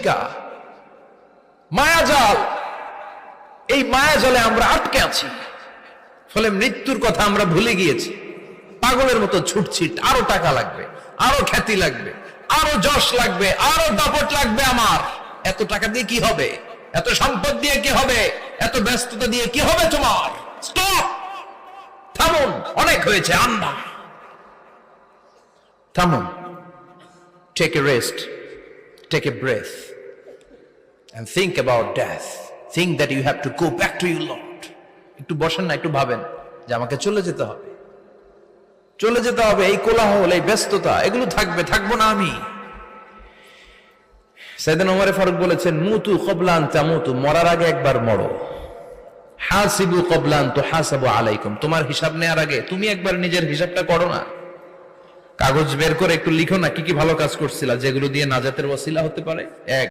কলিকা, মায়াজাল। এই মায়াজালে আমরা আটকে আছি, ফলে মৃত্যুর কথা আমরা ভুলে গিয়েছি। পাগলের মতো ছুটছি, আরো টাকা লাগবে, আরো খ্যাতি লাগবে, আরো যশ লাগবে, আরো দাপট লাগবে। আমার এত টাকা দিয়ে কি হবে? এত সম্পদ দিয়ে কি হবে? এত ব্যস্ততা দিয়ে কি হবে তোমার? স্টপ, থামুন, অনেক হয়েছে, আন্না, থামুন। Take a rest, take a breath and think about death. Think that you have to go back to your Lord. একটু বসেন না, একটু ভাবেন যে আমাকে চলে যেতে হবে, চলে যেতে হবে। এই কোলাহল, এই ব্যস্ততা, এগুলো থাকবে, থাকবো না আমি। সাইয়েদনা ওমর ফারুক বলেছেন, মুতু ক্বাবলা আন তামুতু, মরার আগে একবার মরো। হাসিবু ক্বাবলা আন তুহাসাবু আলাইকুম, তোমার হিসাব নেওয়ার আগে তুমি একবার নিজের হিসাবটা করো না। কাগজ বের করে একটু লিখো না কি কি ভালো কাজ করছিলা, যেগুলো দিয়ে নাজাতের ওয়াসিলা হতে পারে। এক,